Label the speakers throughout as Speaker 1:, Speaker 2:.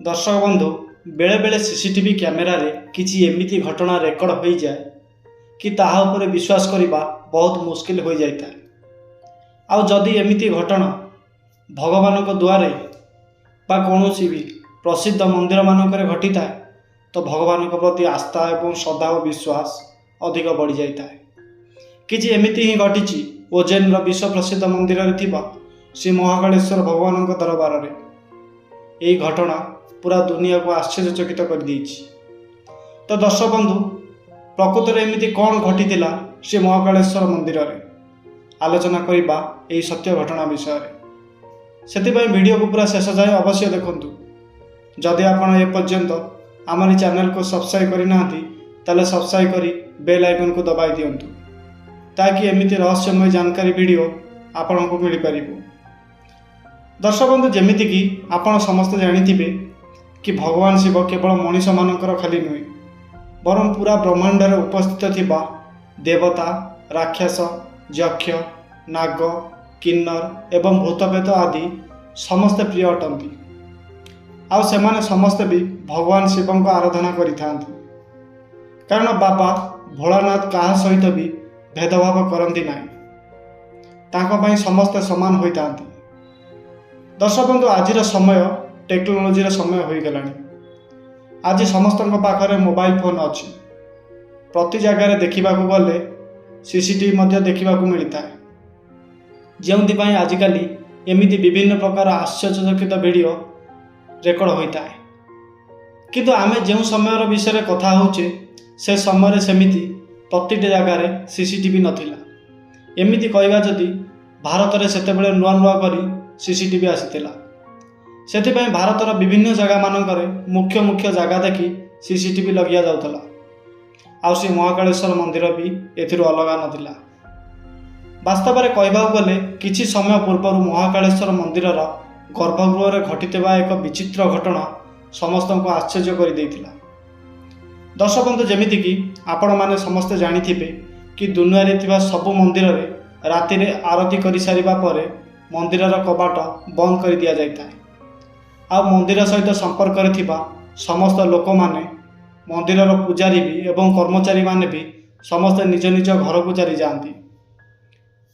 Speaker 1: दर्शक बंधु बेले बेले सीसीटीवी कैमेरा रे किसी एमिती घटना रेकर्ड हो जाए कि ताहा उपरे विश्वास करने बहुत मुश्किल हो जाता है। आउ जदि एमिती घटना भगवान द्वारे बा कौन भी प्रसिद्ध मंदिर मानक घटी था तो भगवान प्रति आस्था और श्रद्धा और विश्वास अधिक बढ़ी जाता है। किसी एमिती ही घटी उज्जैन विश्व प्रसिद्ध मंदिर श्री महाकालेश्वर भगवान दरबार में यही घटना पूरा दुनिया को आश्चर्यचकित कर देछि। तो दर्शक बंधु प्रकृत में एमती कौन घटी श्री महाकालेश्वर मंदिर में आलोचना करवा यही सत्य घटना विषय से वीडियो को पूरा शेष जाए अवश्य देखंतु। जदि आपण ए पर्यंत आमरी चैनल को सब्सक्राइब करना ताले सब्सक्राइब करी बेल आइकन को दबाई दियंतु ताकि एमती रहस्यमय जानकारी वीडियो आपण को मिल पार। दर्शक बंधु जमीती कि आपण समस्त जानिथिबे कि भगवान शिव केवल मनीष मानकर खाली नुहे बरं पूरा ब्रह्मांड में उपस्थित थिबा देवता राक्षस यक्ष नाग किन्नर एवं भूतप्रेत आदि समस्ते प्रिय अटंती। आउ सेमाने समस्ते भी भगवान शिव को आराधना करिथांती कारण बाबा भोलानाथ कहा सहित भी भेदभाव करती ना तांको समस्ते समान होता। दर्शक बंधु आज समय टेक्नोलोजी समय हो गलानी। आज समस्त पाखरे मोबाइल फोन अच्छी प्रति जगार देखा गले सीसीटीवी देखा मिलता है जो आजिकल एमती विभिन्न प्रकार आश्चर्यचकित वीडियो रेकर्ड होता है। किंतु आमे जो समय विषय कथा होचे से समय सेमिति प्रति जगार सीसीटीवी नथिला। एमती कहवा जदि भारत में सेतेबेले नुआ नुआ करी सीसीटीवी आसीथिला सेथिपाई भारतर विभिन्न जगह मानकरे मुख्य मुख्य जगह देखी सीसीटीवी लगिया जाउथला। आउ श्री महाकालेश्वर मंदिर भी एथिरो अलगा नथिला। वास्तव में कहबा गले किछि समय पूर्व महाकालेश्वर मंदिर गर्भगृह घटिथिबा एक विचित्र घटना समस्त को आश्चर्य कर देइथिला। दर्शक बंधु जमिति कि आपण माने समस्ते जानिथिबे कि दुनिया रे थिबा सबु मंदिर रे राति रे आरती करि सारिबा परे मंदिर कबाट बंद कर दिया जाता है। आ मंदिर सहित संपर्क थिबा समस्त लोक माने मंदिर पूजारी भी एवं कर्मचारी माने भी समस्त निज निज घर को चली जाती।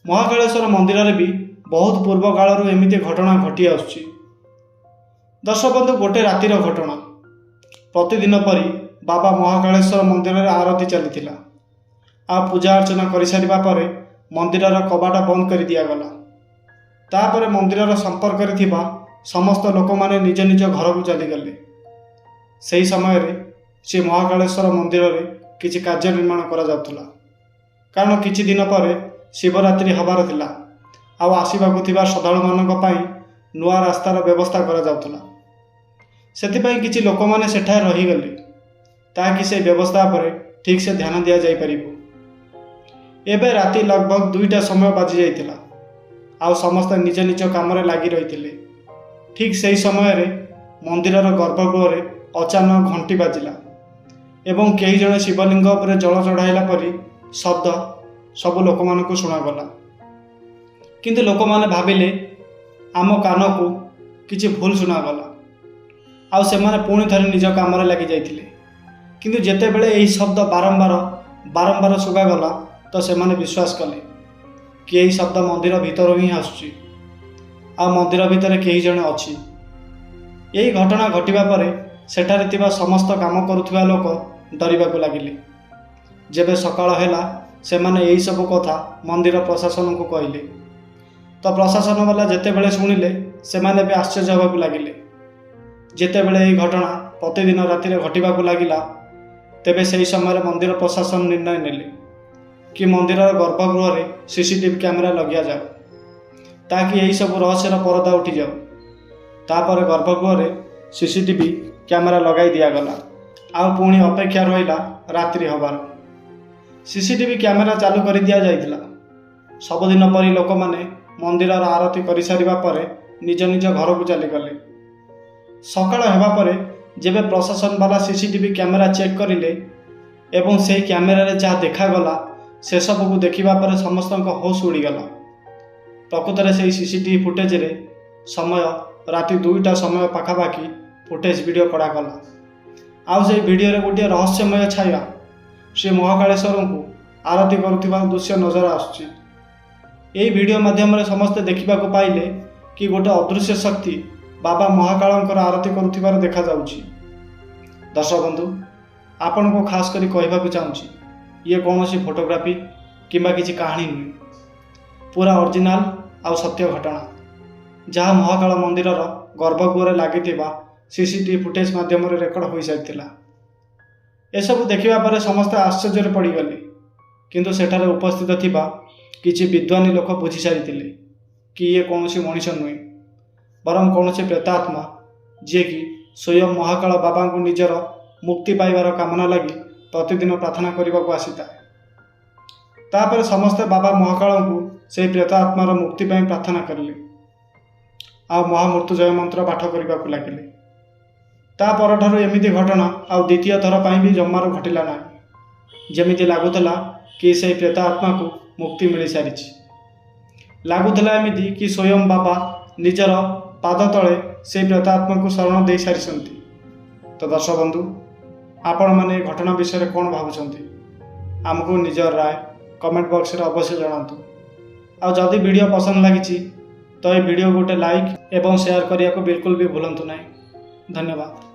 Speaker 1: महाकालेश्वर मंदिर में भी बहुत पूर्व कालर एमती घटना घटी आसुची। दर्शक बंधु गोटे रातिर घटना प्रतिदिन परी बाबा महाकालेश्वर मंदिर में आरती चली आ पूजा अर्चना कर सारिबा परे मंदिर कबाट बंद कर दिगला। तापर मंदिर संपर्क थिबा समस्त लोक माने निज निज घर को चलीगले। से समय श्री महाकालेश्वर मंदिर में किसी कार्य निर्माण करा जाउथला कारण किछि दिन पर शिवरात्रि हबार थिला आउ आसीबाकु थिबा श्रद्धालु मानक पई नुआ रास्तार व्यवस्था करा जाउथला। सेथिपाई किछि लोक माने सेठा रही गले ताकि से व्यवस्था पर ठीक से ध्यान दिया जाय परिबो। एबे राति लगभग 2टा समय बाजी जाइतिला आउ समस्त निज निज काम लगी रही। ठीक से समय रे मंदिर गर्भगृह रे अचानक घंटी बाजिला एवं कई जने शिवलिंग पर जल चढ़ाइला परी शब्द सबु लोक मान को शुणागला। किंतु लोक माने भाविले आम कान को किछि भूल शुणागला आउ सेमाने पुणी थरे निज काम लगी जाइतिले। किंतु जेते बेले एही शब्द बारंबार बारंबार शुगागला तो सेमाने विश्वास कले कि यही शब्द मंदिर भीतर ही आसुची आ मंदिर भितर कई जने अच्छी। यही घटना घटिबा परे सेठारे थिबा समस्त काम करुथिबा लोक डरिबाकु लागिले। जेबे सकाळ हेला सेमाने यही सब कथा मंदिर प्रशासन को कहले तो प्रशासन वाला जेते बेले शुणिले सेमाने भी आश्चर्य होबाकु लागिले। जेते बेले यही घटना प्रतिदिन राति घटिबाकु लागिला तेबे सही समय मंदिर प्रशासन निर्णय नेले कि मंदिर गर्भगृह रे सीसीटीवी कैमेरा लगिया जाए ताकि यही सब रहस्यर परदा उठी जाओ। तापर गर्भगृह रे सीसीटीवी कैमेरा लगाई दिगला आउ पुणी अपेक्षा रहा रात्रि हबार। सीसीटीवी कैमेरा चालू कर दिया जाइतिला। सबुदिन परी लोक माने मंदिर आरती कर सारिबा परे निज निज घर को चलीगले। सकाळ हेबा परे जेबे प्रशासन वाला सीसीटीवी कैमेरा चेक करिले एवं से कैमेरा रे जहाँ देखागला से सब को देखा पर समस्त होश उड़ीगला। प्रकृत में से सीसीटीवी फुटेज रे समय राति 2टा समय पाखापाखि फुटेज वीडियो कड़ागला। आउ से वीडियो गोटे रहस्यमय छाया श्री महाकालेश्वर को आरती करुवा दृश्य नजर आसुची। यही वीडियो माध्यम समस्ते देखा पाइले कि गोटे अदृश्य शक्ति बाबा महाकालंकर आरती करुथिबार देखा जाउची। दर्शक बंधु, आपण को खास करी कहबाक चाहूँगी, ये कौन सी फोटोग्राफी किंबा किसी कहानी नुहे, पूरा ओरिजिनाल आउ सत्य घटना जहाँ महाकाल मंदिर गर्भगृह लगी सीसीटीवी फुटेज माध्यम रेकर्ड हो सारी। एसबू देखा पर समस्ते आश्चर्य पड़गले, किंतु सेठारे उपस्थित थिबा किछि विद्वानी लोक बुझी सारी कि ये कौन सी मनीष नुहे, बरम कौन सी प्रेतात्मा जी कि स्वयं महाकाल बाबा को निजर मुक्ति पाइबार कामना लगी प्रतिदिन प्रार्थना करने को आसी था। तापर समस्ते बाबा महाकाल को से प्रेतात्मार मुक्ति पाई प्रार्थना करले आ महामृत्युजय मंत्र पाठ करने को लगिले। तापर एमिति घटना आउ द्वितीय थर पर भी जमार घटला ना, जमी लगुला कि से प्रेतात्मा को मुक्ति मिल सारी। लगुला एमती कि स्वयं बाबा निजर पाद तले से प्रेतात्मा को शरण दे सारी। तो दर्शक बंधु, आपण मैंने घटना विषय कौन भावुंट आमको निजर राय कमेंट बॉक्स रे अवश्य जनातु। आ जदि वीडियो पसंद लगी तो ये वीडियो गोटे लाइक एवं शेयर करने को बिल्कुल भी भूलु ना। धन्यवाद।